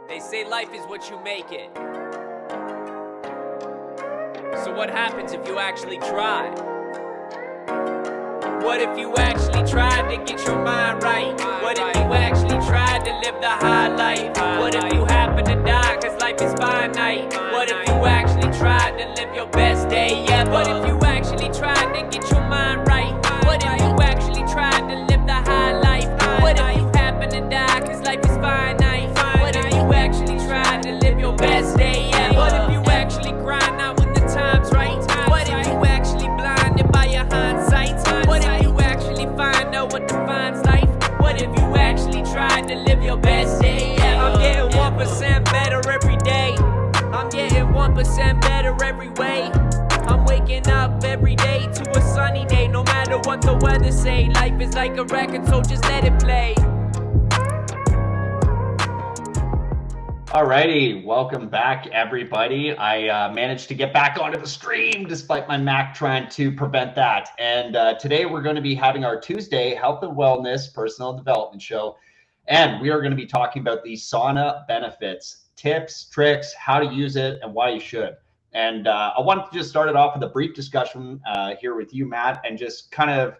They say life is what you make it. So what happens if you actually try? What if you actually tried to get your mind right? What if you actually tried to live the high life? What if you happen to die cause life is finite? What if you actually tried to live your best day ever? What if you actually tried to get your mind right? What if you actually tried to live the high life? What if you happen to die cause life is finite? What if you actually tried to live your best day ever? What if you actually grind out when the time's right? What if you actually blinded by your hindsight? What if you actually find out what defines life? What if you actually tried to live your best day ever? I'm getting 1% better every day. I'm getting 1% better every way. I'm waking up every day to a sunny day. No matter what the weather say, life is like a record, so just let it play. Alrighty, welcome back everybody. I managed to get back onto the stream despite my Mac trying to prevent that. And today we're going to be having our Tuesday Health and Wellness Personal Development Show. And we are going to be talking about the sauna benefits, tips, tricks, how to use it, and why you should. And I wanted to just start it off with a brief discussion here with you, Matt, and just kind of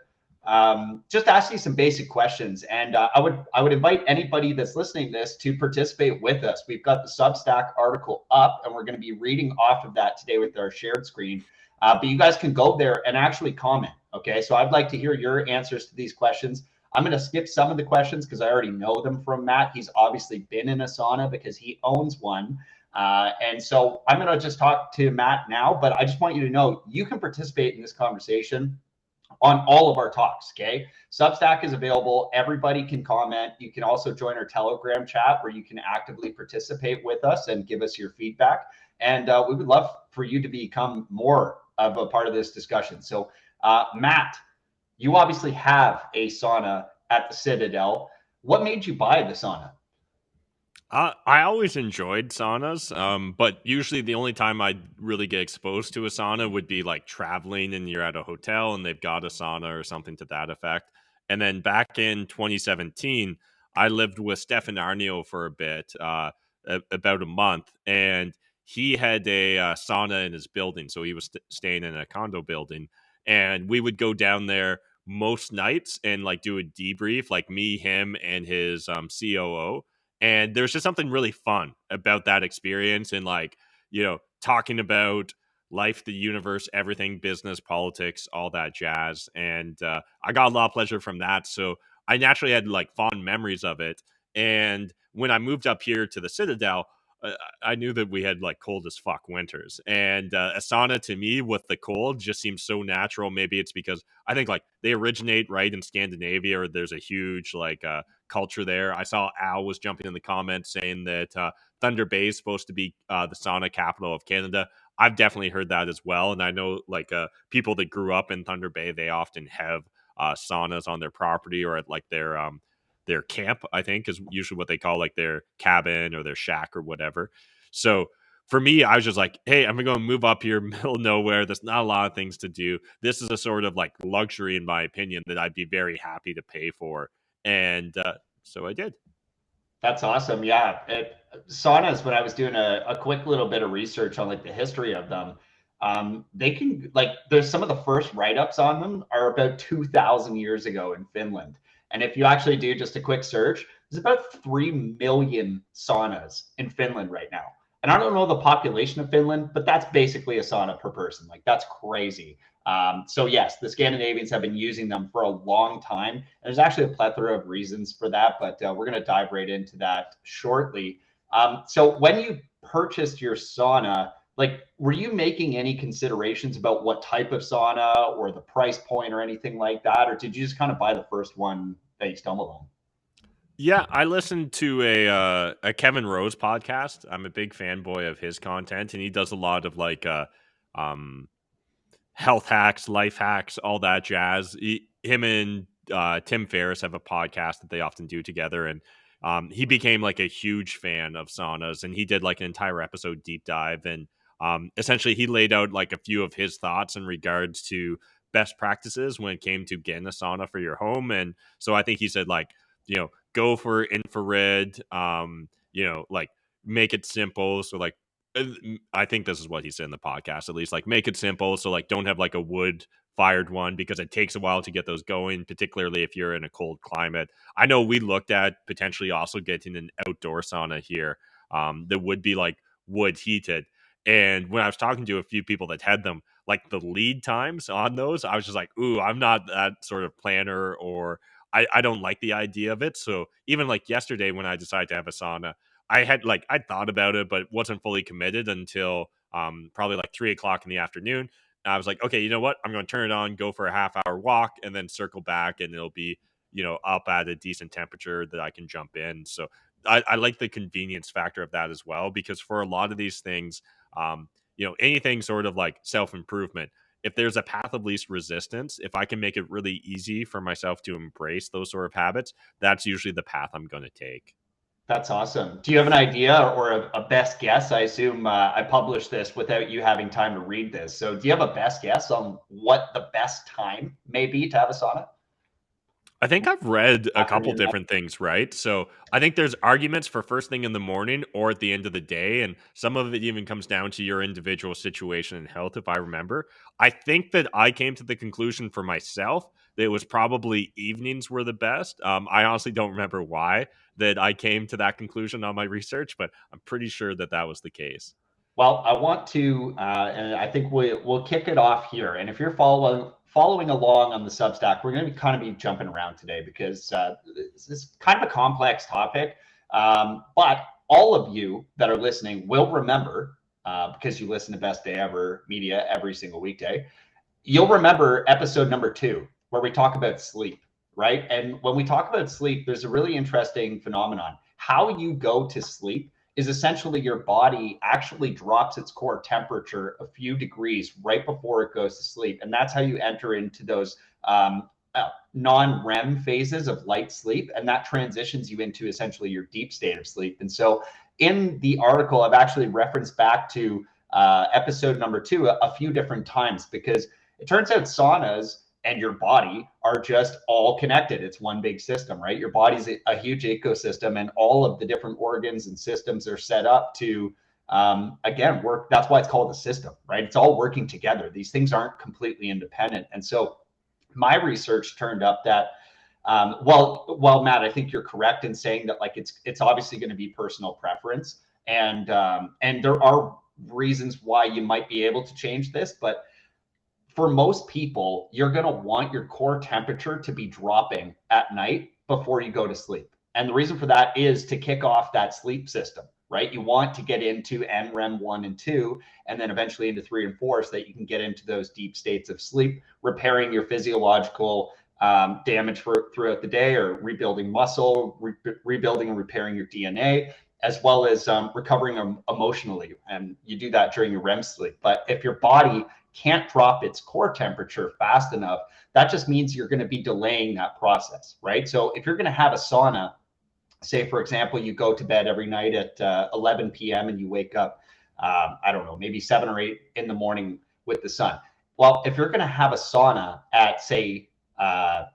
just ask you some basic questions. And I would invite anybody that's listening to this to participate with us. We've got the Substack article up, and we're going to be reading off of that today with our shared screen. But you guys can go there and actually comment. Okay, so I'd like to hear your answers to these questions. I'm going to skip some of the questions because I already know them from Matt. He's obviously been in a sauna because he owns one. And so I'm going to just talk to Matt now, but I just want you to know you can participate in this conversation on all of our talks. Okay, Substack is available. Everybody can comment. You can also join our Telegram chat where you can actively participate with us and give us your feedback. And we would love for you to become more of a part of this discussion. So Matt, you obviously have a sauna at the Citadel. What made you buy the sauna? I always enjoyed saunas, but usually the only time I'd really get exposed to a sauna would be like traveling and you're at a hotel and they've got a sauna or something to that effect. And then back in 2017, I lived with Stefan Arnio for a bit, about a month, and he had a sauna in his building. So he was staying in a condo building, and we would go down there most nights and like do a debrief, like me, him, and his COO. And there's just something really fun about that experience and like, talking about life, the universe, everything, business, politics, all that jazz. And I got a lot of pleasure from that. So I naturally had like fond memories of it. And when I moved up here to the Citadel, I knew that we had like cold as fuck winters, and a sauna to me with the cold just seems so natural. Maybe it's because I think like they originate right in Scandinavia, or there's a huge like culture there. I saw Al was jumping in the comments saying that Thunder Bay is supposed to be the sauna capital of Canada. I've definitely heard that as well, and I know like people that grew up in Thunder Bay, they often have saunas on their property or at like their camp, I think, is usually what they call like their cabin or their shack or whatever. So for me, I was just like, hey, I'm going to move up here, middle of nowhere. There's not a lot of things to do. This is a sort of like luxury, in my opinion, that I'd be very happy to pay for. And so I did. That's awesome. Yeah. Saunas, when I was doing a quick little bit of research on like the history of them, they can like, there's some of the first write-ups on them are about 2,000 years ago in Finland. And if you actually do just a quick search, there's about 3 million saunas in Finland right now. And I don't know the population of Finland, but that's basically a sauna per person. Like that's crazy. So yes, the Scandinavians have been using them for a long time. And there's actually a plethora of reasons for that, but we're going to dive right into that shortly. So when you purchased your sauna, like, were you making any considerations about what type of sauna or the price point or anything like that? Or did you just kind of buy the first one that you stumbled on? Yeah, I listened to a Kevin Rose podcast. I'm a big fanboy of his content, and he does a lot of like um health hacks, life hacks, all that jazz. Him and Tim Ferriss have a podcast that they often do together, and he became like a huge fan of saunas, and he did like an entire episode deep dive, and essentially he laid out like a few of his thoughts in regards to best practices when it came to getting a sauna for your home. And so I think he said like, go for infrared, like make it simple. So like, I think this is what he said in the podcast, at least, like make it simple. So like, don't have like a wood fired one because it takes a while to get those going, particularly if you're in a cold climate. I know we looked at potentially also getting an outdoor sauna here that would be like wood heated. And when I was talking to a few people that had them, like the lead times on those, I was just like, ooh, I'm not that sort of planner, or I don't like the idea of it. So even like yesterday when I decided to have a sauna, I thought about it, but wasn't fully committed until probably like 3 o'clock in the afternoon. And I was like, okay, you know what? I'm going to turn it on, go for a half-hour walk, and then circle back, and it'll be up at a decent temperature that I can jump in. So I like the convenience factor of that as well, because for a lot of these things, anything sort of like self-improvement, if there's a path of least resistance, if I can make it really easy for myself to embrace those sort of habits, that's usually the path I'm going to take. That's awesome. Do you have an idea or a best guess? I assume I published this without you having time to read this. So do you have a best guess on what the best time may be to have a sauna? I think I've read a couple Afternoon. different things, right? So I think there's arguments for first thing in the morning or at the end of the day. And some of it even comes down to your individual situation and health, if I remember. I think that I came to the conclusion for myself that it was probably evenings were the best. I honestly don't remember why that I came to that conclusion on my research, but I'm pretty sure that that was the case. Well, I want to, and I think we'll kick it off here. And if you're following along on the Substack, we're going to kind of be jumping around today because this is kind of a complex topic. But all of you that are listening will remember, because you listen to Best Day Ever Media every single weekday, you'll remember episode number 2 where we talk about sleep, right? And when we talk about sleep, there's a really interesting phenomenon. How you go to sleep is essentially your body actually drops its core temperature a few degrees right before it goes to sleep. And that's how you enter into those non-REM phases of light sleep. And that transitions you into essentially your deep state of sleep. And so in the article, I've actually referenced back to episode number 2 a few different times, because it turns out saunas and your body are just all connected. It's one big system, right? Your body's a huge ecosystem, and all of the different organs and systems are set up to, again, work. That's why it's called a system, right? It's all working together. These things aren't completely independent. And so my research turned up that, well, Matt, I think you're correct in saying that, like, it's obviously going to be personal preference, and there are reasons why you might be able to change this, but for most people, you're going to want your core temperature to be dropping at night before you go to sleep. And the reason for that is to kick off that sleep system, right? You want to get into NREM 1 and 2, and then eventually into 3 and 4, so that you can get into those deep states of sleep, repairing your physiological damage throughout the day, or rebuilding muscle, rebuilding and repairing your DNA, as well as recovering emotionally. And you do that during your REM sleep. But if your body can't drop its core temperature fast enough, that just means you're going to be delaying that process, right? So if you're going to have a sauna, say, for example, you go to bed every night at 11 p.m. and you wake up, I don't know, maybe 7 or 8 in the morning with the sun. Well, if you're going to have a sauna at, say,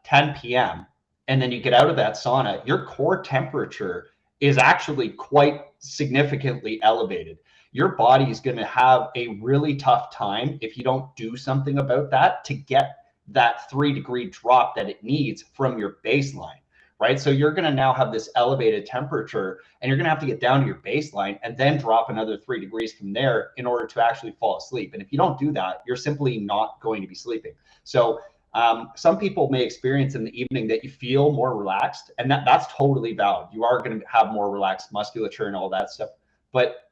10 p.m., and then you get out of that sauna, your core temperature is actually quite significantly elevated. Your body is going to have a really tough time, if you don't do something about that, to get that 3-degree drop that it needs from your baseline, right? So you're going to now have this elevated temperature, and you're going to have to get down to your baseline and then drop another 3 degrees from there in order to actually fall asleep. And if you don't do that, you're simply not going to be sleeping. So some people may experience in the evening that you feel more relaxed, and that's totally valid. You are going to have more relaxed musculature and all that stuff. But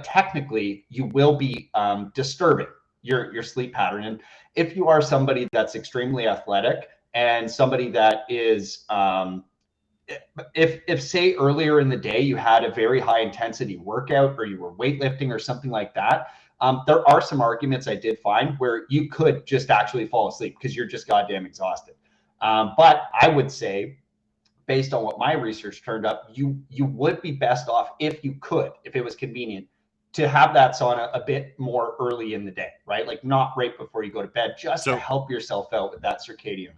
technically, you will be disturbing your sleep pattern. And if you are somebody that's extremely athletic, and somebody that is, if say earlier in the day you had a very high intensity workout, or you were weightlifting or something like that, there are some arguments I did find where you could just actually fall asleep because you're just goddamn exhausted. But I would say, based on what my research turned up, you would be best off, if you could, if it was convenient, to have that sauna a bit more early in the day, right? Like not right before you go to bed, just to help yourself out with that circadian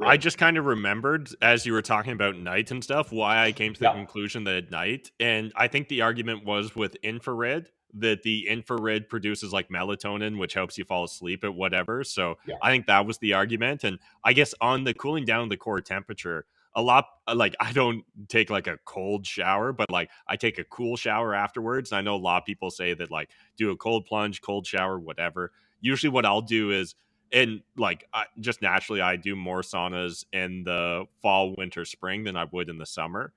I just kind of remembered as you were talking about night and stuff, why I came to the conclusion that at night, and I think the argument was with infrared, that the infrared produces like melatonin, which helps you fall asleep at whatever. So I think that was the argument. And I guess on the cooling down the core temperature, a lot like I don't take like a cold shower, but like I take a cool shower afterwards. I know a lot of people say that like do a cold plunge, cold shower, whatever. Usually what I'll do is, and like just naturally I do more saunas in the fall, winter, spring than I would in the summer.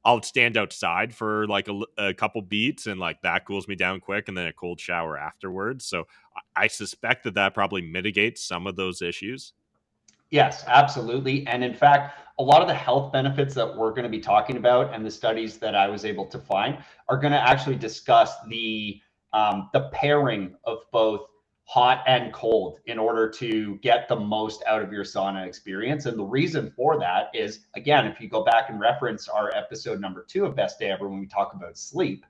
I'll stand outside for like a couple beats, and like that cools me down quick, and then a cold shower afterwards. So I suspect that probably mitigates some of those issues. Yes, absolutely. And in fact, a lot of the health benefits that we're going to be talking about and the studies that I was able to find are going to actually discuss the pairing of both hot and cold in order to get the most out of your sauna experience. And the reason for that is, again, if you go back and reference our episode number 2 of Best Day Ever, when we talk about sleep,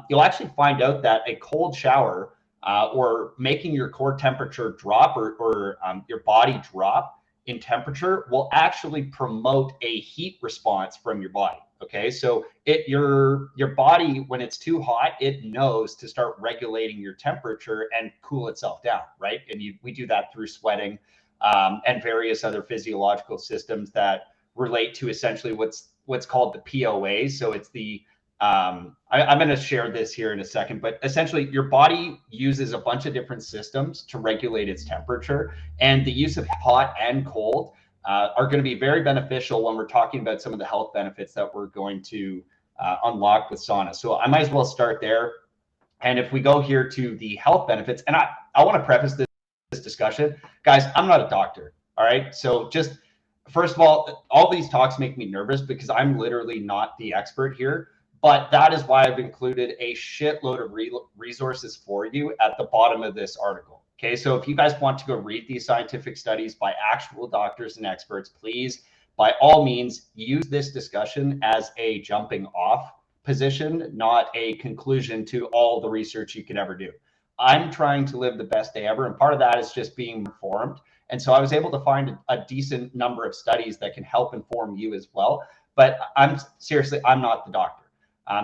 you'll actually find out that a cold shower or making your core temperature drop or your body drop in temperature will actually promote a heat response from your body. Okay, so your body, when it's too hot, it knows to start regulating your temperature and cool itself down, right? And we do that through sweating and various other physiological systems that relate to essentially what's called the POA. So it's the I'm going to share this here in a second, but essentially your body uses a bunch of different systems to regulate its temperature, and the use of hot and cold are going to be very beneficial when we're talking about some of the health benefits that we're going to unlock with sauna. So I might as well start there. And if we go here to the health benefits, and I want to preface this discussion, guys, I'm not a doctor. All right. So just first of all these talks make me nervous because I'm literally not the expert here. But that is why I've included a shitload of resources for you at the bottom of this article. Okay, so if you guys want to go read these scientific studies by actual doctors and experts, please, by all means, use this discussion as a jumping off position, not a conclusion to all the research you could ever do. I'm trying to live the best day ever, and part of that is just being informed. And so I was able to find a decent number of studies that can help inform you as well. But I'm not the doctor.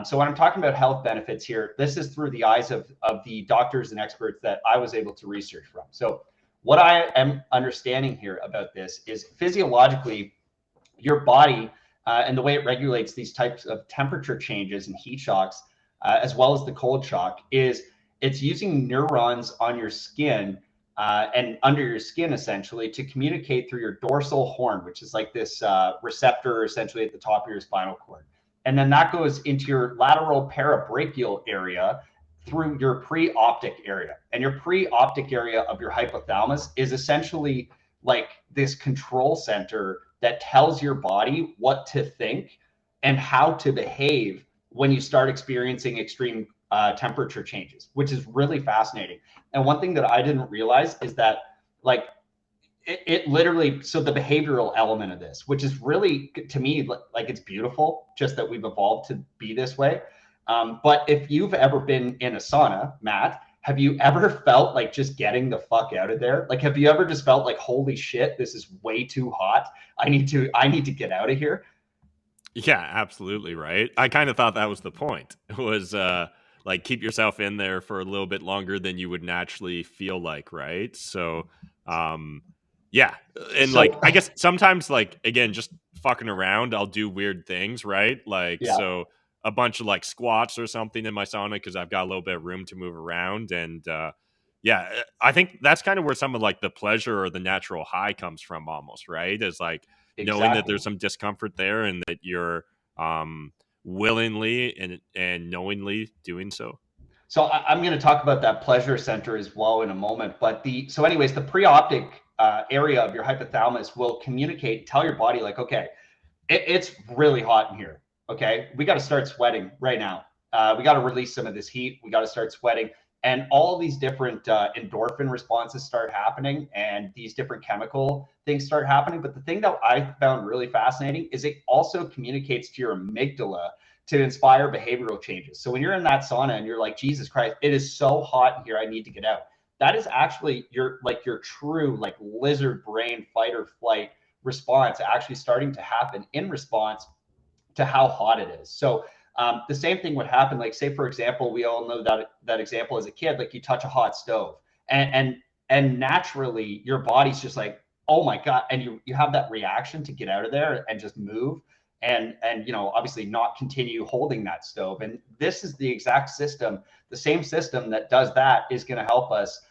So when I'm talking about health benefits here, this is through the eyes of the doctors and experts that I was able to research from. So what I am understanding here about this is physiologically, your body and the way it regulates these types of temperature changes and heat shocks, as well as the cold shock, is it's using neurons on your skin and under your skin, essentially, to communicate through your dorsal horn, which is like this receptor essentially at the top of your spinal cord. And then that goes into your lateral parabrachial area through your pre-optic area. And your pre-optic area of your hypothalamus is essentially like this control center that tells your body what to think and how to behave when you start experiencing extreme temperature changes, which is really fascinating. And one thing that I didn't realize is that like it literally, so the behavioral element of this, which is really, to me, like it's beautiful just that we've evolved to be this way. But if you've ever been in a sauna, Matt, have you ever felt like just getting the fuck out of there? Like, have you ever just felt like, holy shit, this is way too hot. I need to get out of here. Yeah, absolutely. Right. I kind of thought that was the point. It was like keep yourself in there for a little bit longer than you would naturally feel like. Right. So, yeah. And like, I guess sometimes like, again, just fucking around, I'll do weird things. Right. Like, so a bunch of like squats or something in my sauna because I've got a little bit of room to move around. And yeah, I think that's kind of where some of like the pleasure or the natural high comes from almost, right? Is like knowing that there's some discomfort there and that you're willingly and knowingly doing so. So I'm going to talk about that pleasure center as well in a moment. But so anyways, the preoptic area of your hypothalamus will communicate, tell your body like, okay, it's really hot in here. Okay, we got to start sweating right now. We got to release some of this heat. We got to start sweating. And all these different endorphin responses start happening and these different chemical things start happening. But the thing that I found really fascinating is it also communicates to your amygdala to inspire behavioral changes. So when you're in that sauna and you're like, Jesus Christ, it is so hot in here, I need to get out. That is actually your true like lizard brain fight or flight response actually starting to happen in response to how hot it is. So the same thing would happen, like say, for example, we all know that example as a kid, like you touch a hot stove and naturally your body's just like, oh my God. And you have that reaction to get out of there and just move and obviously not continue holding that stove. And this is the exact system, the same system that does that is going to help us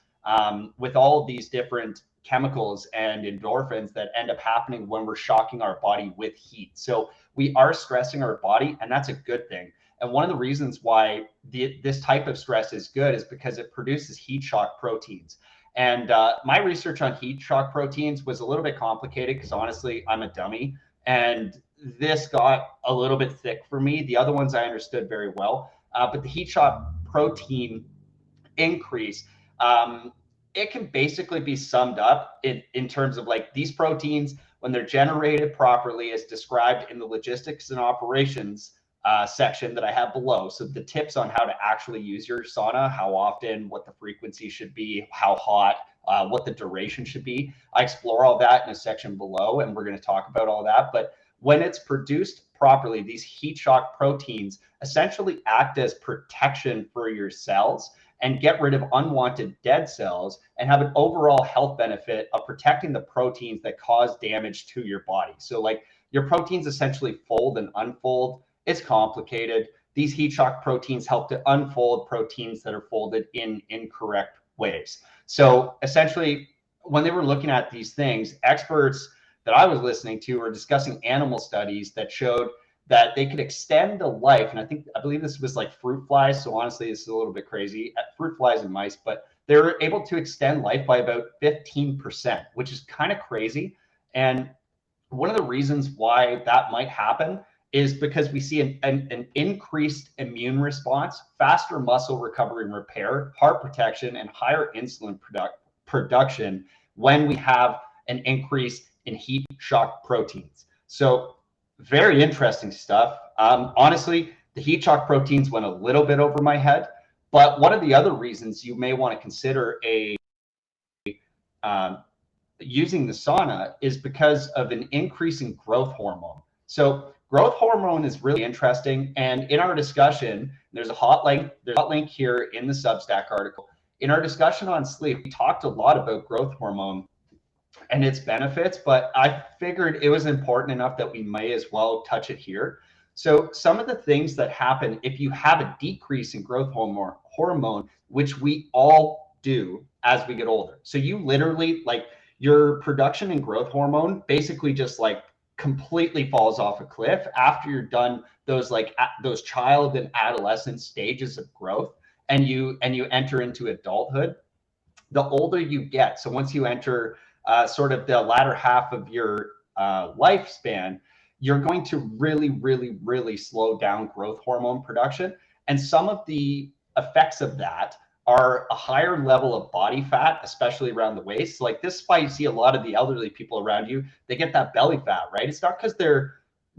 with all of these different chemicals and endorphins that end up happening when we're shocking our body with heat. So we are stressing our body, and that's a good thing. And one of the reasons why this type of stress is good is because it produces heat shock proteins. And my research on heat shock proteins was a little bit complicated because honestly, I'm a dummy. And this got a little bit thick for me. The other ones I understood very well. But the heat shock protein increase, it can basically be summed up in terms of like these proteins, when they're generated properly, as described in the logistics and operations section that I have below. So the tips on how to actually use your sauna, how often, what the frequency should be, how hot, what the duration should be. I explore all that in a section below, and we're going to talk about all that. But when it's produced properly, these heat shock proteins essentially act as protection for your cells and get rid of unwanted dead cells and have an overall health benefit of protecting the proteins that cause damage to your body. So like your proteins essentially fold and unfold. It's complicated. These heat shock proteins help to unfold proteins that are folded in incorrect ways. So essentially, when they were looking at these things, experts that I was listening to were discussing animal studies that showed that they could extend the life. And I believe this was like fruit flies. So honestly, this is a little bit crazy, fruit flies and mice, but they were able to extend life by about 15%, which is kind of crazy. And one of the reasons why that might happen is because we see an increased immune response, faster muscle recovery and repair, heart protection, and higher insulin production when we have an increase in heat shock proteins. So very interesting stuff. Honestly, the heat shock proteins went a little bit over my head, but one of the other reasons you may want to consider using the sauna is because of an increase in growth hormone. So growth hormone is really interesting. And in our discussion, there's a hot link here in the Substack article. In our discussion on sleep, we talked a lot about growth hormone and its benefits, but I figured it was important enough that we may as well touch it here. So some of the things that happen if you have a decrease in growth hormone, which we all do as we get older. So you literally, like, your production in growth hormone basically just like completely falls off a cliff after you're done those child and adolescent stages of growth, and you enter into adulthood. The older you get, so once you enter sort of the latter half of your lifespan, you're going to really, really, really slow down growth hormone production. And some of the effects of that are a higher level of body fat, especially around the waist. So like this is why you see a lot of the elderly people around you, they get that belly fat, right? It's not because they're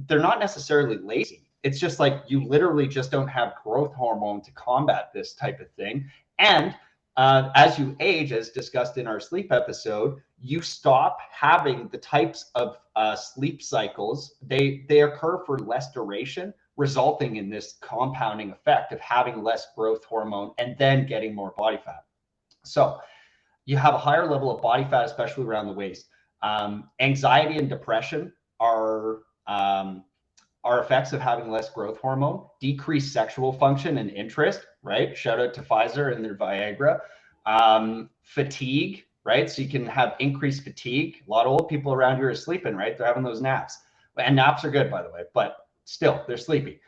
not necessarily lazy. It's just like you literally just don't have growth hormone to combat this type of thing. And as you age, as discussed in our sleep episode, you stop having the types of sleep cycles. They occur for less duration, resulting in this compounding effect of having less growth hormone and then getting more body fat. So you have a higher level of body fat, especially around the waist. Anxiety and depression are effects of having less growth hormone. Decreased sexual function and interest, right? Shout out to Pfizer and their Viagra. Fatigue, right? So you can have increased fatigue. A lot of old people around here are sleeping, right? They're having those naps. And naps are good, by the way, but still, they're sleepy.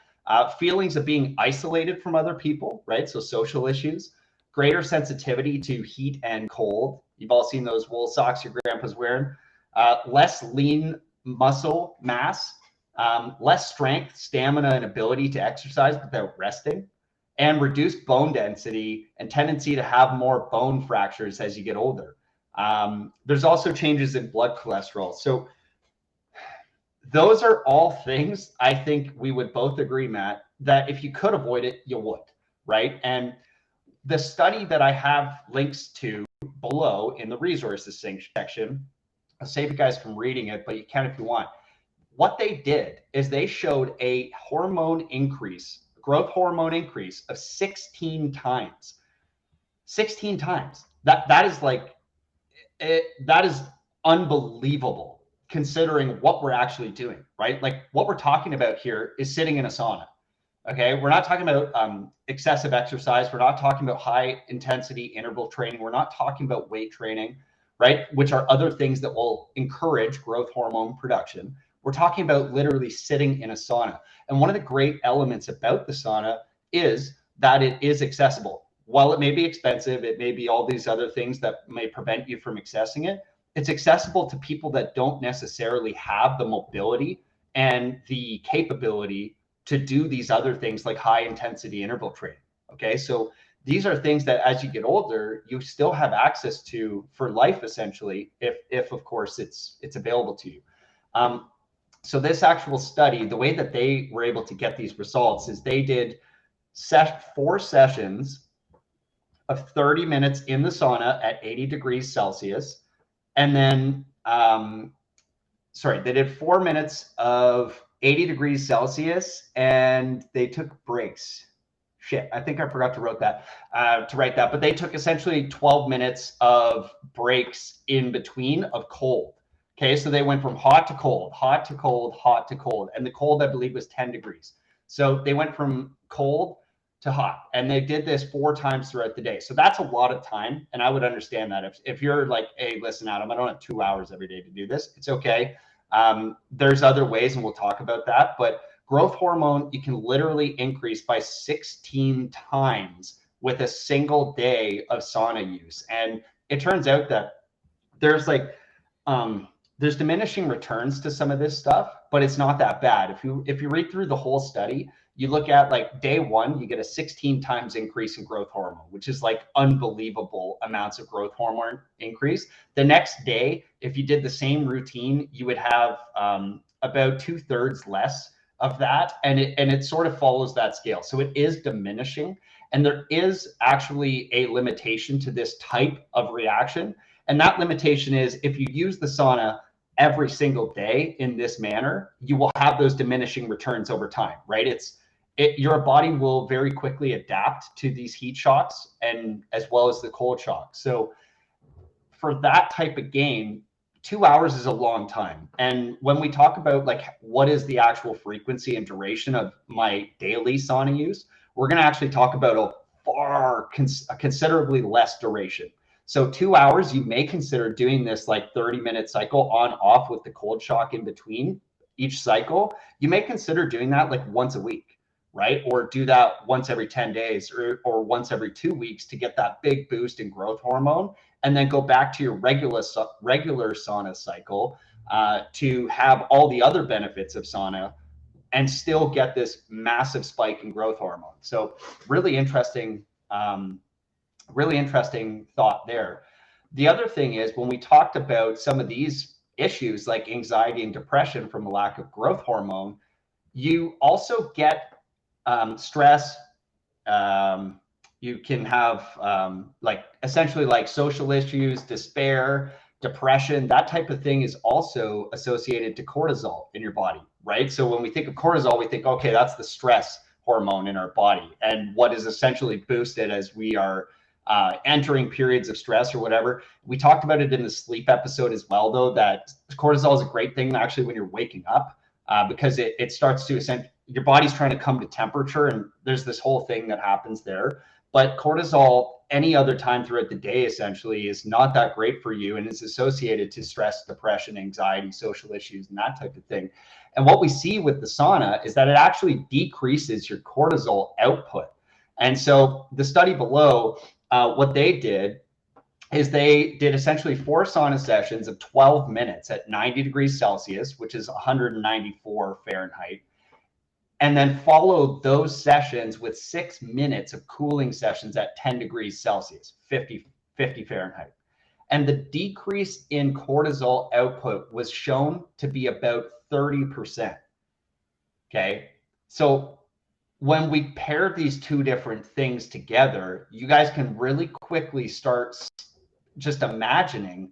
Feelings of being isolated from other people, right? So social issues. Greater sensitivity to heat and cold. You've all seen those wool socks your grandpa's wearing. Less lean muscle mass. Less strength, stamina, and ability to exercise without resting, and reduced bone density and tendency to have more bone fractures as you get older. There's also changes in blood cholesterol. So those are all things I think we would both agree, Matt, that if you could avoid it, you would, right? And the study that I have links to below in the resources section I'll save you guys from reading it, but you can if you want. What they did is they showed a hormone increase, growth hormone increase of 16 times. 16 times. That is like that is unbelievable considering what we're actually doing, right? Like what we're talking about here is sitting in a sauna. Okay, we're not talking about excessive exercise. We're not talking about high intensity interval training. We're not talking about weight training, right? Which are other things that will encourage growth hormone production. We're talking about literally sitting in a sauna. And one of the great elements about the sauna is that it is accessible. While it may be expensive, it may be all these other things that may prevent you from accessing it. It's accessible to people that don't necessarily have the mobility and the capability to do these other things like high intensity interval training. Okay, so these are things that as you get older, you still have access to for life, essentially, if of course it's available to you. So this actual study, the way that they were able to get these results is they did 4 sessions of 30 minutes in the sauna at 80 degrees Celsius. And then, they did 4 minutes of 80 degrees Celsius and they took breaks. Shit, I think I forgot to write that, but they took essentially 12 minutes of breaks in between of cold. Okay, so they went from hot to cold, hot to cold, hot to cold. And the cold, I believe, was 10 degrees. So they went from cold to hot. And they did this 4 times throughout the day. So that's a lot of time. And I would understand that. If you're like, hey, listen, Adam, I don't have 2 hours every day to do this. It's okay. There's other ways, and we'll talk about that. But growth hormone, you can literally increase by 16 times with a single day of sauna use. And it turns out that there's like, there's diminishing returns to some of this stuff, but it's not that bad. If you read through the whole study, you look at like day 1, you get a 16 times increase in growth hormone, which is like unbelievable amounts of growth hormone increase. The next day, if you did the same routine, you would have about 2/3 less of that. And it sort of follows that scale. So it is diminishing. And there is actually a limitation to this type of reaction. And that limitation is if you use the sauna every single day in this manner, you will have those diminishing returns over time, right? Your body will very quickly adapt to these heat shocks and as well as the cold shock. So for that type of game, 2 hours is a long time. And when we talk about like what is the actual frequency and duration of my daily sauna use, we're going to actually talk about a considerably less duration. So 2 hours, you may consider doing this like 30-minute cycle on off with the cold shock in between each cycle. You may consider doing that like once a week, right? Or do that once every 10 days or once every 2 weeks to get that big boost in growth hormone, and then go back to your regular sauna cycle to have all the other benefits of sauna and still get this massive spike in growth hormone. So really interesting thought there. The other thing is when we talked about some of these issues like anxiety and depression from a lack of growth hormone, you also get stress. You can have like essentially like social issues, despair, depression. That type of thing is also associated to cortisol in your body, right? So when we think of cortisol, we think, okay, that's the stress hormone in our body and what is essentially boosted as we are entering periods of stress or whatever. We talked about it in the sleep episode as well, though, that cortisol is a great thing actually when you're waking up because it starts to your body's trying to come to temperature and there's this whole thing that happens there. But cortisol any other time throughout the day essentially is not that great for you and is associated to stress, depression, anxiety, social issues, and that type of thing. And what we see with the sauna is that it actually decreases your cortisol output. And so the study below, what they did is they did essentially 4 sauna sessions of 12 minutes at 90 degrees Celsius, which is 194 Fahrenheit, and then followed those sessions with 6 minutes of cooling sessions at 10 degrees Celsius, 50 Fahrenheit. And the decrease in cortisol output was shown to be about 30%. Okay, so when we pair these 2 different things together, you guys can really quickly start just imagining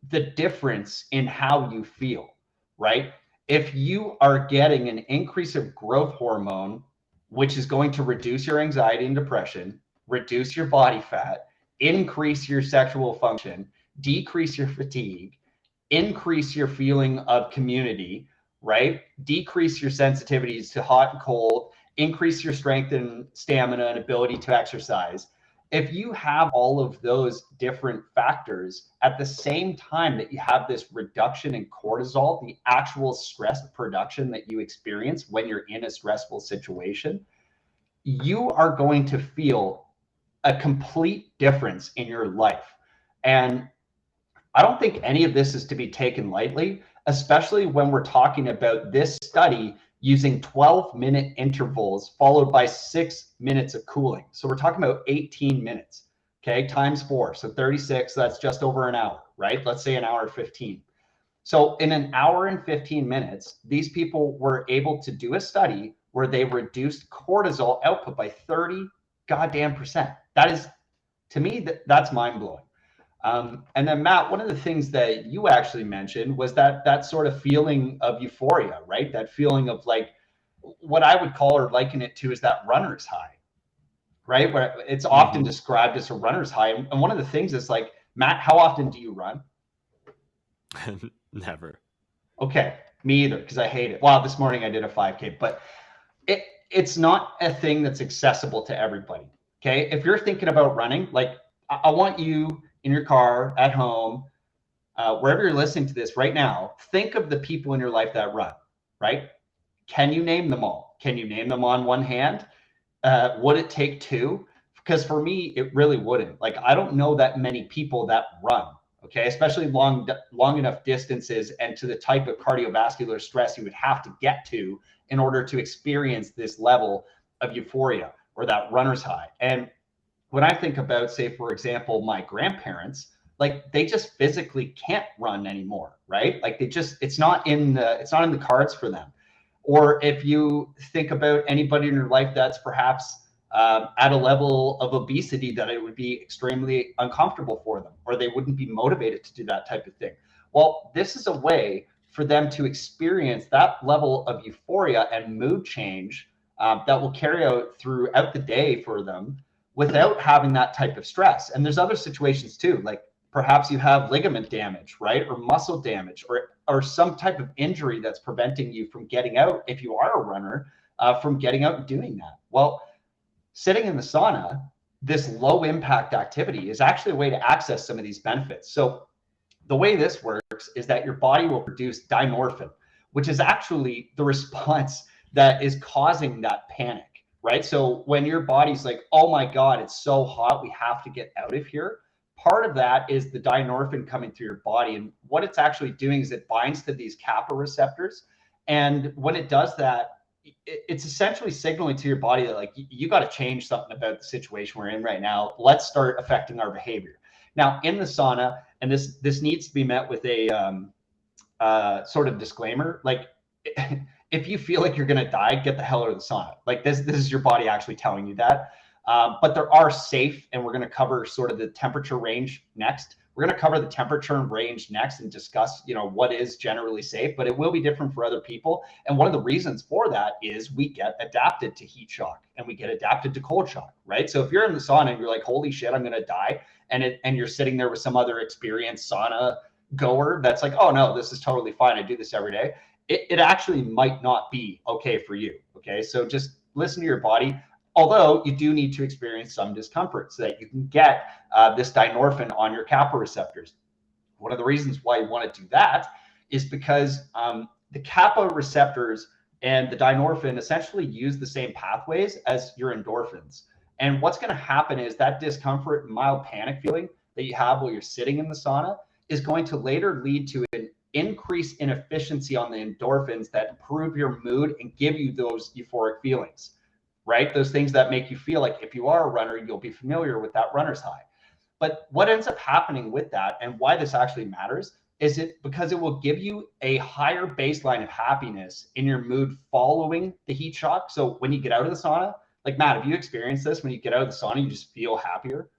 the difference in how you feel, right? If you are getting an increase of growth hormone, which is going to reduce your anxiety and depression, reduce your body fat, increase your sexual function, decrease your fatigue, increase your feeling of community, right? Decrease your sensitivities to hot and cold, increase your strength and stamina and ability to exercise. If you have all of those different factors at the same time that you have this reduction in cortisol, the actual stress production that you experience when you're in a stressful situation, you are going to feel a complete difference in your life. And I don't think any of this is to be taken lightly, especially when we're talking about this study using 12-minute intervals followed by 6 minutes of cooling. So we're talking about 18 minutes, okay, times 4. So 36, that's just over an hour, right? Let's say an hour 15. So in an hour and 15 minutes, these people were able to do a study where they reduced cortisol output by 30 goddamn percent. That is, to me, that's mind-blowing. And then Matt, one of the things that you actually mentioned was that sort of feeling of euphoria, right? That feeling of like what I would call or liken it to is that runner's high, right? Where it's often described as a runner's high. And one of the things is like, Matt, how often do you run? Never. Okay, me either, because I hate it. Well, this morning I did a 5K, but it's not a thing that's accessible to everybody. Okay, if you're thinking about running, like I want you in your car, at home, wherever you're listening to this right now, think of the people in your life that run, right? Can you name them all? Can you name them on one hand? Would it take two? Because for me, it really wouldn't. Like, I don't know that many people that run, okay? Especially long enough distances and to the type of cardiovascular stress you would have to get to in order to experience this level of euphoria or that runner's high. And when I think about, say, for example, my grandparents, like they just physically can't run anymore, right? Like it's not in the cards for them. Or if you think about anybody in your life that's perhaps at a level of obesity that it would be extremely uncomfortable for them, or they wouldn't be motivated to do that type of thing. Well, this is a way for them to experience that level of euphoria and mood change that will carry out throughout the day for them without having that type of stress. And there's other situations too, like perhaps you have ligament damage, right? Or muscle damage, or some type of injury that's preventing you from getting out, if you are a runner, from getting out and doing that. Well, sitting in the sauna, this low impact activity is actually a way to access some of these benefits. So the way this works is that your body will produce dynorphin, which is actually the response that is causing that panic, right? So when your body's like, oh my God, it's so hot, we have to get out of here. Part of that is the dynorphin coming through your body. And what it's actually doing is it binds to these kappa receptors. And when it does that, it's essentially signaling to your body that like, you got to change something about the situation we're in right now. Let's start affecting our behavior. Now in the sauna, and this needs to be met with a sort of disclaimer, like if you feel like you're going to die, get the hell out of the sauna. Like this is your body actually telling you that. But there are safe, and we're going to cover sort of the temperature range next. We're going to cover the temperature range next and discuss, what is generally safe, but it will be different for other people. And one of the reasons for that is we get adapted to heat shock and we get adapted to cold shock, right? So if you're in the sauna and you're like, holy shit, I'm going to die. And you're sitting there with some other experienced sauna goer that's like, oh no, this is totally fine. I do this every day. It actually might not be okay for you. Okay. So just listen to your body. Although you do need to experience some discomfort so that you can get this dynorphin on your kappa receptors. One of the reasons why you want to do that is because the kappa receptors and the dynorphin essentially use the same pathways as your endorphins. And what's going to happen is that discomfort and mild panic feeling that you have while you're sitting in the sauna is going to later lead to an increase in efficiency on the endorphins that improve your mood and give you those euphoric feelings. Right? Those things that make you feel like if you are a runner, you'll be familiar with that runner's high. But what ends up happening with that and why this actually matters is because it will give you a higher baseline of happiness in your mood following the heat shock. So when you get out of the sauna, like Matt, have you experienced this? When you get out of the sauna, you just feel happier?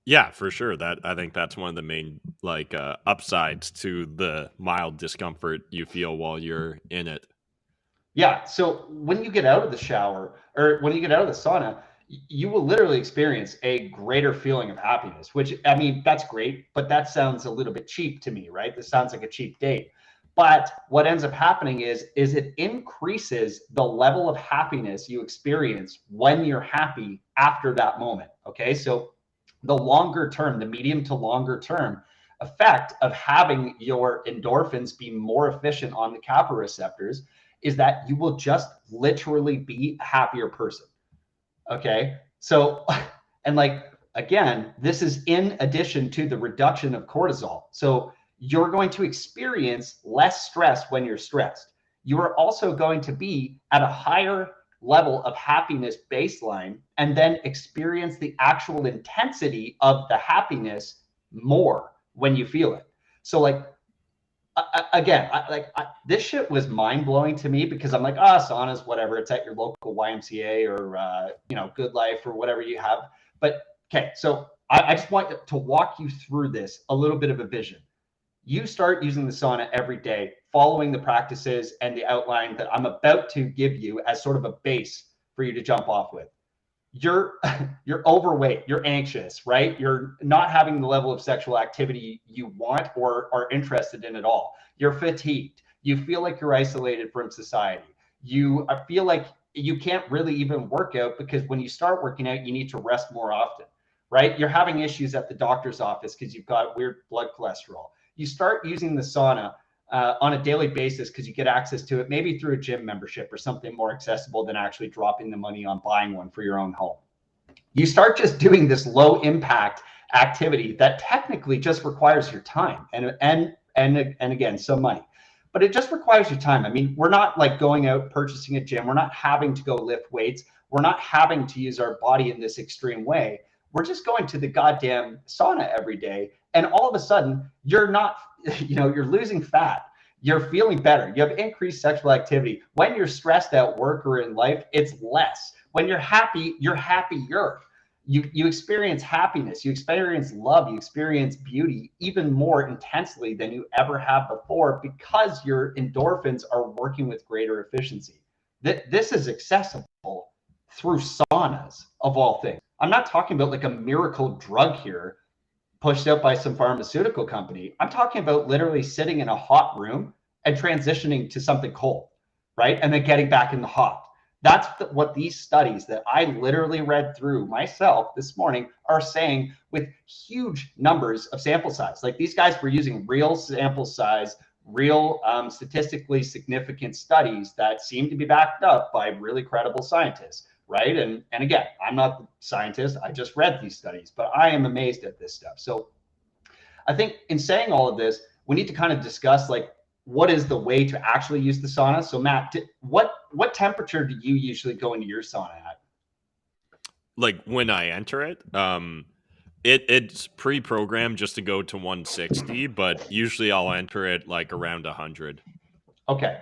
Yeah, for sure. That I think that's one of the main like upsides to the mild discomfort you feel while you're in it. Yeah. So when you get out of the shower or when you get out of the sauna, you will literally experience a greater feeling of happiness, which I mean, that's great, but that sounds a little bit cheap to me, right? This sounds like a cheap date. But what ends up happening is it increases the level of happiness you experience when you're happy after that moment. Okay. So the longer term, the medium to longer term effect of having your endorphins be more efficient on the kappa receptors is that you will just literally be a happier person. Okay. So, and like, again, this is in addition to the reduction of cortisol. So you're going to experience less stress when you're stressed. You are also going to be at a higher level of happiness baseline and then experience the actual intensity of the happiness more when you feel it. So like again, this shit was mind blowing to me because I'm like, saunas, whatever. It's at your local YMCA or Good Life or whatever you have. But okay, so I just want to walk you through this a little bit of a vision. You start using the sauna every day, following the practices and the outline that I'm about to give you as sort of a base for you to jump off with. You're you're overweight, you're anxious, right? You're not having the level of sexual activity you want or are interested in at all. You're fatigued. You feel like you're isolated from society. You feel like you can't really even work out because when you start working out, you need to rest more often, right? You're having issues at the doctor's office because you've got weird blood cholesterol. You start using the sauna on a daily basis because you get access to it, maybe through a gym membership or something more accessible than actually dropping the money on buying one for your own home. You start just doing this low impact activity that technically just requires your time and again some money, but it just requires your time. I mean, we're not like going out purchasing a gym, we're not having to go lift weights, we're not having to use our body in this extreme way. We're just going to the goddamn sauna every day, and all of a sudden you're not you're losing fat, you're feeling better, you have increased sexual activity. When you're stressed at work or in life, it's less. When you're happy, you're happier. You experience happiness, you experience love, you experience beauty even more intensely than you ever have before because your endorphins are working with greater efficiency. This is accessible through saunas of all things. I'm not talking about like a miracle drug here pushed out by some pharmaceutical company. I'm talking about literally sitting in a hot room and transitioning to something cold, right? And then getting back in the hot. That's what these studies that I literally read through myself this morning are saying with huge numbers of sample size. Like these guys were using real sample size, real statistically significant studies that seem to be backed up by really credible scientists, right? And again, I'm not the scientist. I just read these studies, but I am amazed at this stuff. So I think in saying all of this, we need to kind of discuss like what is the way to actually use the sauna. So Matt, what temperature do you usually go into your sauna at? Like when I enter it, it's pre-programmed just to go to 160, but usually I'll enter it like around 100. Okay.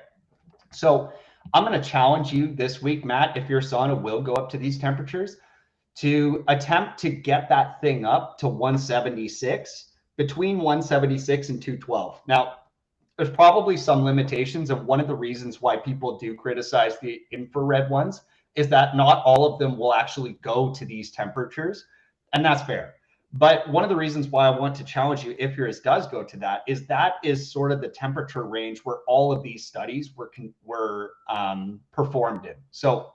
So I'm going to challenge you this week, Matt, if your sauna will go up to these temperatures, to attempt to get that thing up to 176, between 176 and 212. Now, there's probably some limitations, and one of the reasons why people do criticize the infrared ones is that not all of them will actually go to these temperatures, and that's fair. But one of the reasons why I want to challenge you, if yours does go to that is sort of the temperature range where all of these studies were performed in. So,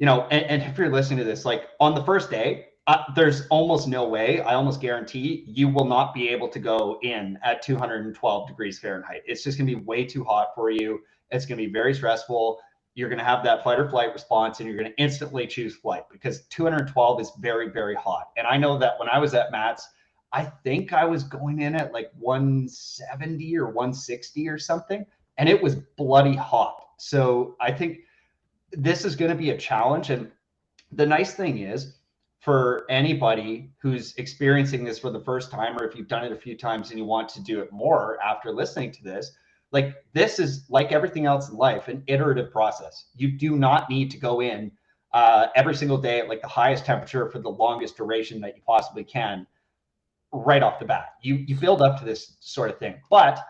and if you're listening to this, like on the first day, there's almost no way, I almost guarantee you will not be able to go in at 212 degrees Fahrenheit. It's just going to be way too hot for you. It's going to be very stressful. You're going to have that fight or flight response, and you're going to instantly choose flight because 212 is very, very hot. And I know that when I was at Matt's, I think I was going in at like 170 or 160 or something, and it was bloody hot. So I think this is going to be a challenge. And the nice thing is, for anybody who's experiencing this for the first time, or if you've done it a few times and you want to do it more after listening to this, like this is like everything else in life, an iterative process. You do not need to go in every single day at like the highest temperature for the longest duration that you possibly can right off the bat. You build up to this sort of thing. But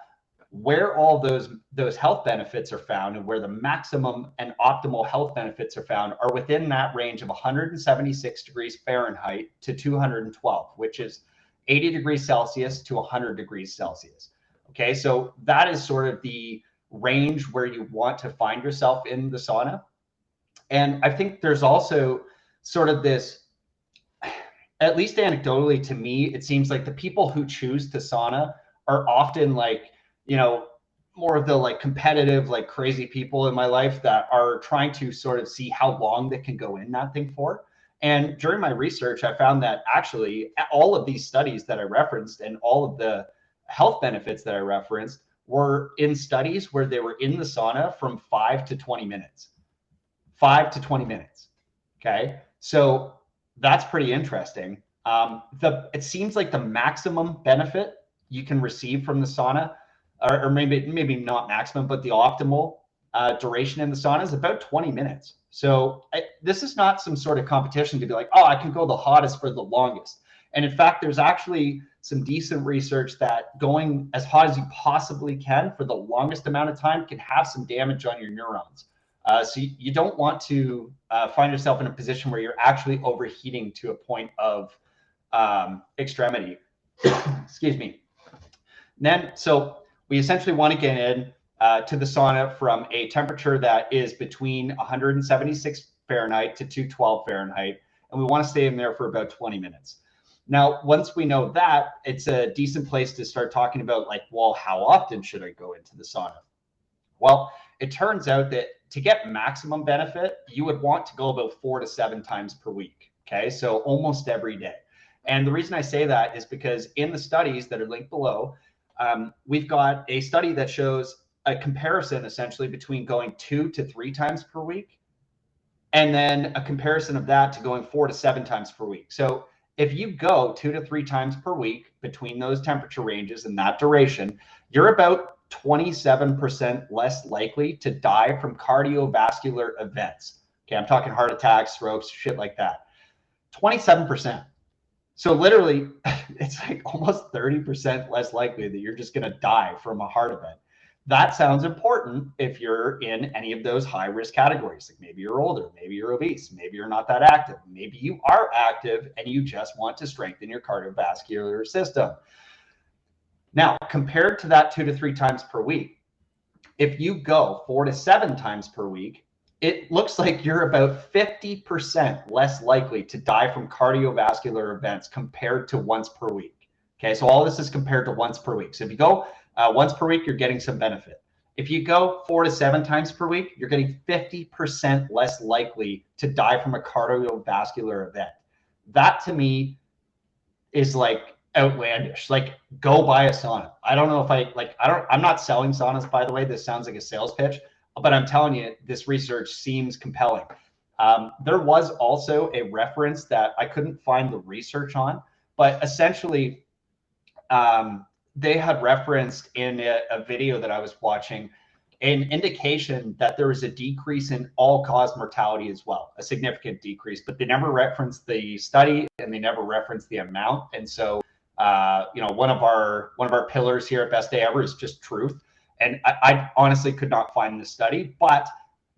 where all those health benefits are found and where the maximum and optimal health benefits are found are within that range of 176 degrees Fahrenheit to 212, which is 80 degrees Celsius to 100 degrees Celsius. Okay, so that is sort of the range where you want to find yourself in the sauna. And I think there's also sort of this, at least anecdotally to me, it seems like the people who choose to sauna are often like, you know, more of the like competitive, like crazy people in my life that are trying to sort of see how long they can go in that thing for. And during my research, I found that actually all of these studies that I referenced and all of the health benefits that I referenced were in studies where they were in the sauna from 5 to 20 minutes. 5 to 20 minutes. Okay. So that's pretty interesting. It seems like the maximum benefit you can receive from the sauna, or maybe not maximum, but the optimal duration in the sauna is about 20 minutes. So this is not some sort of competition to be like, oh, I can go the hottest for the longest. And in fact, there's actually some decent research that going as hot as you possibly can for the longest amount of time can have some damage on your neurons. So you don't want to find yourself in a position where you're actually overheating to a point of extremity. Excuse me. And then, so we essentially want to get in to the sauna from a temperature that is between 176 Fahrenheit to 212 Fahrenheit, and we want to stay in there for about 20 minutes. Now, once we know that, it's a decent place to start talking about like, well, how often should I go into the sauna? Well, it turns out that to get maximum benefit, you would want to go about 4 to 7 times per week. Okay, so almost every day. And the reason I say that is because in the studies that are linked below, we've got a study that shows a comparison essentially between going 2 to 3 times per week, and then a comparison of that to going 4 to 7 times per week. So if you go 2 to 3 times per week between those temperature ranges and that duration, you're about 27% less likely to die from cardiovascular events. Okay, I'm talking heart attacks, strokes, shit like that. 27%. So literally, it's like almost 30% less likely that you're just going to die from a heart event. That sounds important if you're in any of those high risk categories. Like maybe you're older, maybe you're obese, maybe you're not that active, maybe you are active and you just want to strengthen your cardiovascular system. Now, compared to that 2 to 3 times per week, if you go 4 to 7 times per week, it looks like you're about 50% less likely to die from cardiovascular events compared to once per week. Okay, so all this is compared to once per week. So if you go once per week, you're getting some benefit. If you go 4 to 7 times per week, you're getting 50% less likely to die from a cardiovascular event. That to me is like outlandish. Like, go buy a sauna. I don't know if I'm not selling saunas, by the way. This sounds like a sales pitch, but I'm telling you, this research seems compelling. There was also a reference that I couldn't find the research on, but essentially they had referenced in a video that I was watching an indication that there was a decrease in all-cause mortality as well, a significant decrease, but they never referenced the study and they never referenced the amount. And so, you know, one of our pillars here at Best Day Ever is just truth. And I honestly could not find the study, but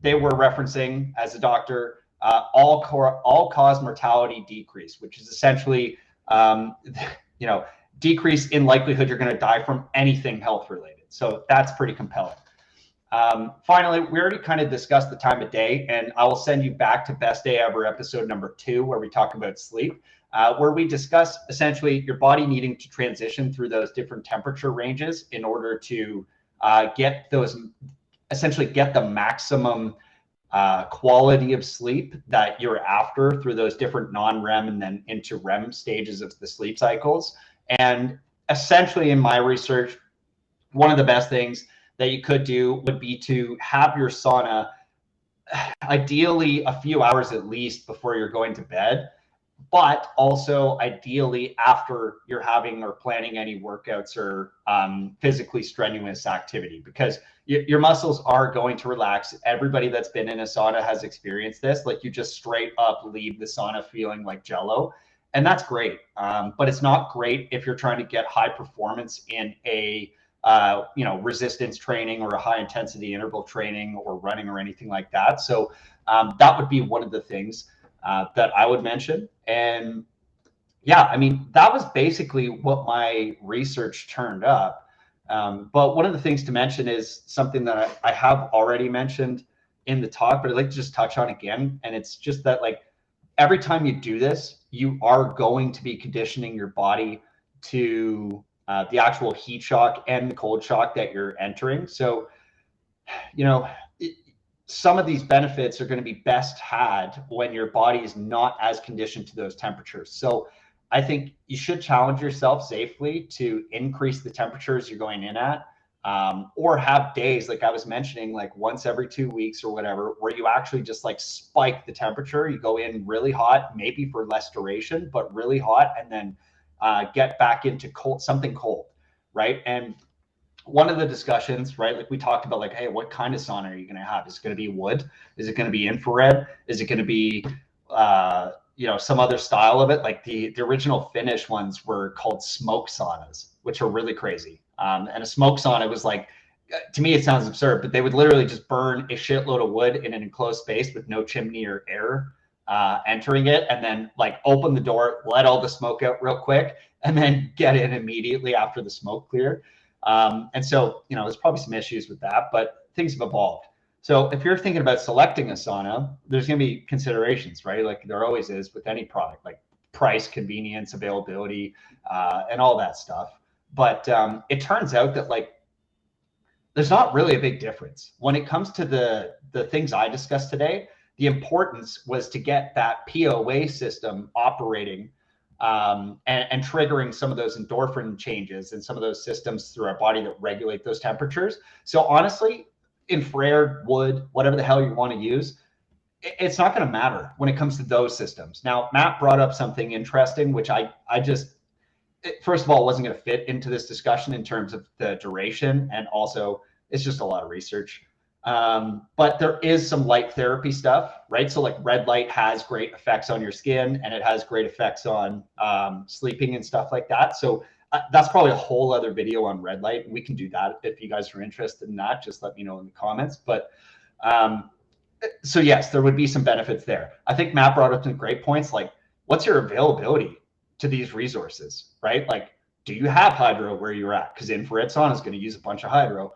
they were referencing, as a doctor, all-cause mortality decrease, which is essentially, you know, decrease in likelihood you're going to die from anything health related. So that's pretty compelling. Finally, we already kind of discussed the time of day, and I will send you back to Best Day Ever episode number 2, where we talk about sleep, where we discuss essentially your body needing to transition through those different temperature ranges in order to get the maximum quality of sleep that you're after through those different non-REM and then into REM stages of the sleep cycles. And essentially, in my research, one of the best things that you could do would be to have your sauna ideally a few hours at least before you're going to bed. but also ideally after you're having or planning any workouts or physically strenuous activity, because your muscles are going to relax. Everybody that's been in a sauna has experienced this. Like you just straight up leave the sauna feeling like jello. And that's great. But it's not great if you're trying to get high performance in a resistance training or a high intensity interval training or running or anything like that. So that would be one of the things that I would mention. And yeah, I mean, that was basically what my research turned up. But one of the things to mention is something that I have already mentioned in the talk, but I'd like to just touch on again. And it's just that, like, every time you do this, you are going to be conditioning your body to the actual heat shock and the cold shock that you're entering. So, you know, some of these benefits are going to be best had when your body is not as conditioned to those temperatures. So I think you should challenge yourself safely to increase the temperatures you're going in at, or have days like I was mentioning, like once every 2 weeks or whatever, where you actually just like spike the temperature. You go in really hot, maybe for less duration, but really hot, and then get back into something cold, right? And one of the discussions, right? Like we talked about, like, hey, what kind of sauna are you going to have? Is it going to be wood? Is it going to be infrared? Is it going to be, some other style of it? Like the original Finnish ones were called smoke saunas, which are really crazy. And a smoke sauna was like, to me, it sounds absurd, but they would literally just burn a shitload of wood in an enclosed space with no chimney or air entering it, and then like open the door, let all the smoke out real quick, and then get in immediately after the smoke cleared. And so, there's probably some issues with that, but things have evolved. So if you're thinking about selecting a sauna, there's going to be considerations, right? Like there always is with any product, like price, convenience, availability, and all that stuff. But it turns out that like there's not really a big difference when it comes to the things I discussed today. The importance was to get that POA system operating, and triggering some of those endorphin changes and some of those systems through our body that regulate those temperatures. So honestly, infrared, wood, whatever the hell you want to use, it's not going to matter when it comes to those systems. Now, Matt brought up something interesting, which I just, first of all, wasn't going to fit into this discussion in terms of the duration, and also it's just a lot of research. But there is some light therapy stuff, right? So like red light has great effects on your skin, and it has great effects on sleeping and stuff like that. So that's probably a whole other video on red light. We can do that if you guys are interested in that. Just let me know in the comments. But so yes, there would be some benefits there. I think Matt brought up some great points, like what's your availability to these resources, right? Like, do you have hydro where you're at? Because infrared sauna is going to use a bunch of hydro.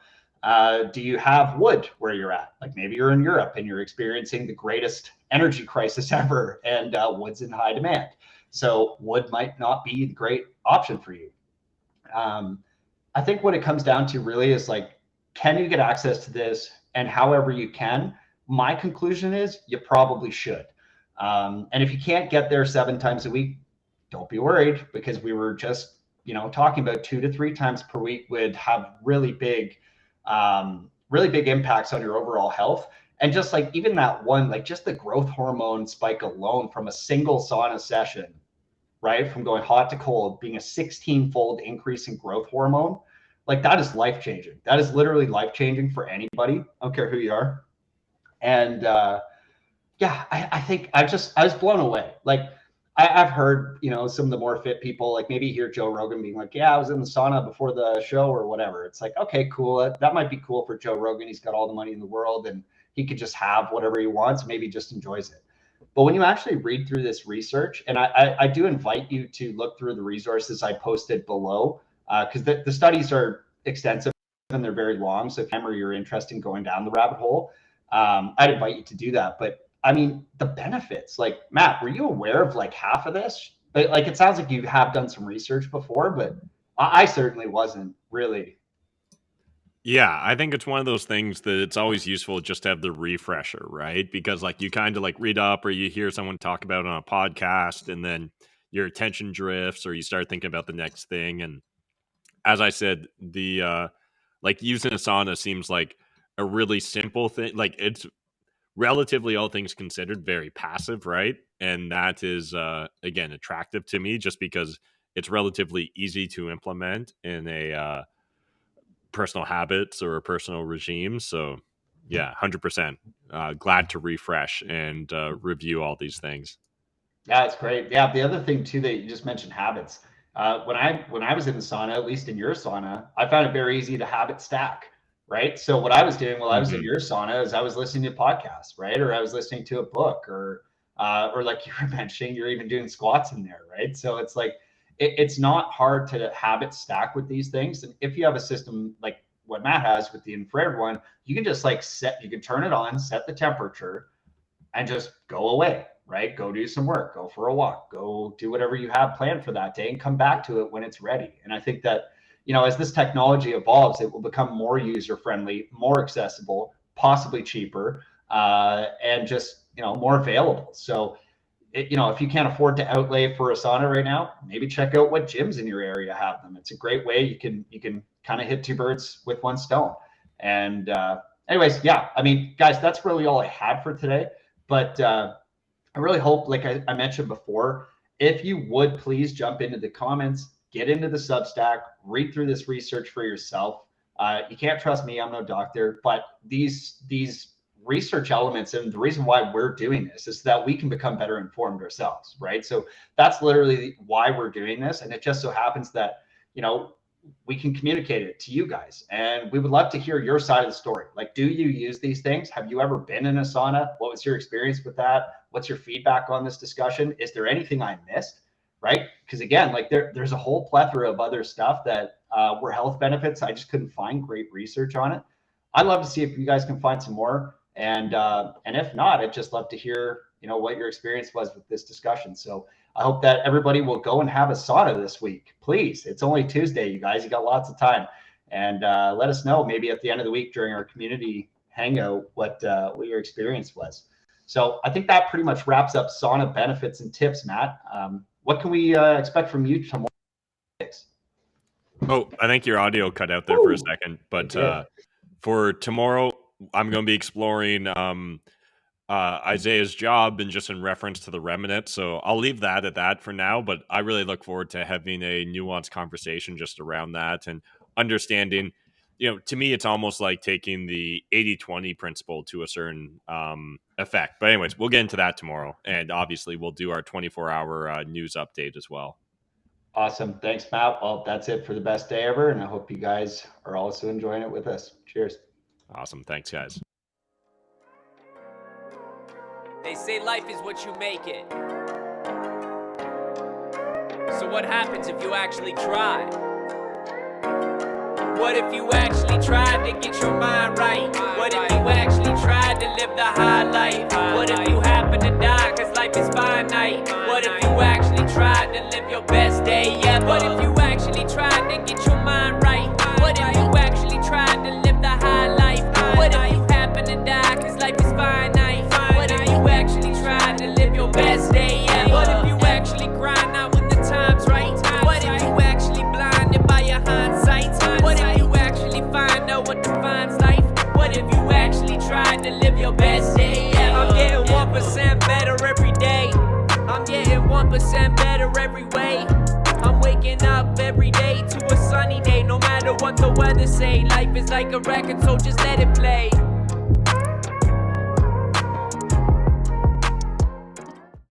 Do you have wood where you're at? Like maybe you're in Europe and you're experiencing the greatest energy crisis ever, and wood's in high demand. So wood might not be the great option for you. I think what it comes down to really is like, can you get access to this? And however you can, my conclusion is you probably should. And if you can't get there 7 times a week, don't be worried, because we were just, talking about 2 to 3 times per week would have really big impacts on your overall health. And just like even that one, like just the growth hormone spike alone from a single sauna session, right? From going hot to cold, being a 16-fold increase in growth hormone, like that is life-changing. That is literally life-changing for anybody. I don't care who you are. And I think I was blown away. Like I've heard, some of the more fit people, like maybe hear Joe Rogan being like, yeah, I was in the sauna before the show or whatever. It's like, okay, cool. That might be cool for Joe Rogan. He's got all the money in the world and he could just have whatever he wants, maybe just enjoys it. But when you actually read through this research, and I do invite you to look through the resources I posted below, because the studies are extensive and they're very long. So if you're interested in going down the rabbit hole, I'd invite you to do that. But I mean, the benefits, like Matt, were you aware of like half of this? Like, it sounds like you have done some research before, but I certainly wasn't really. Yeah, I think it's one of those things that it's always useful just to have the refresher, right? Because like you kind of like read up or you hear someone talk about it on a podcast, and then your attention drifts or you start thinking about the next thing. And as I said, the like using a sauna seems like a really simple thing. Like it's relatively, all things considered, very passive, right? And that is, again, attractive to me just because it's relatively easy to implement in a personal habits or a personal regime. So, yeah, 100%. Glad to refresh and review all these things. Yeah, it's great. Yeah, the other thing too that you just mentioned habits. When I was in the sauna, at least in your sauna, I found it very easy to habit stack, right? So what I was doing while I was in Mhm. your sauna is I was listening to podcasts, right? Or I was listening to a book, or like you were mentioning, you're even doing squats in there, right? So it's like it's not hard to habit stack with these things. And if you have a system like what Matt has with the infrared one, you can just like you can turn it on, set the temperature, and just go away, right? Go do some work, go for a walk, go do whatever you have planned for that day and come back to it when it's ready. And I think that, as this technology evolves, it will become more user friendly, more accessible, possibly cheaper, and just, more available. So, if you can't afford to outlay for a sauna right now, maybe check out what gyms in your area have them. It's a great way you can kind of hit two birds with one stone. And anyways, yeah, I mean, guys, that's really all I had for today. But I really hope, like I mentioned before, if you would please jump into the comments, get into the Substack, read through this research for yourself. You can't trust me; I'm no doctor, but these research elements and the reason why we're doing this is so that we can become better informed ourselves, right? So that's literally why we're doing this, and it just so happens that we can communicate it to you guys, and we would love to hear your side of the story. Like, do you use these things? Have you ever been in a sauna? What was your experience with that? What's your feedback on this discussion? Is there anything I missed? Right? Because again, like there's a whole plethora of other stuff that were health benefits. I just couldn't find great research on it. I'd love to see if you guys can find some more, and if not, I'd just love to hear what your experience was with this discussion. So I hope that everybody will go and have a sauna this week. Please. It's only Tuesday, you guys. You got lots of time. And let us know maybe at the end of the week during our community hangout what your experience was. So I think that pretty much wraps up sauna benefits and tips, Matt. What can we expect from you tomorrow? Oh, I think your audio cut out there for a second. But for tomorrow, I'm going to be exploring Isaiah's job and just in reference to the remnant. So I'll leave that at that for now, but I really look forward to having a nuanced conversation just around that and understanding, to me, it's almost like taking the 80-20 principle to a certain effect. But anyways, we'll get into that tomorrow. And obviously we'll do our 24-hour news update as well. Awesome. Thanks, Matt. Well, that's it for the best day ever. And I hope you guys are also enjoying it with us. Cheers. Awesome. Thanks, guys. They say life is what you make it. So what happens if you actually try? What if you actually tried to get your mind right? What if you actually tried to live the high life? What if you happen to die cause life is finite? What if you actually tried to live your best day ever? What if you actually tried to get your mind right? What if you actually tried to live the high life? What if you happen to die cause life is finite? What if you actually tried to live your best day ever? What if you actually grind out when the time's right? What if you actually blinded by your hindsight? What if you actually find out what defines life? What if you actually tried to live your best day ever? I'm getting 1% better every day. I'm getting 1% better every way. I'm waking up every day to a sunny day. No matter what the weather say, life is like a record, so just let it play.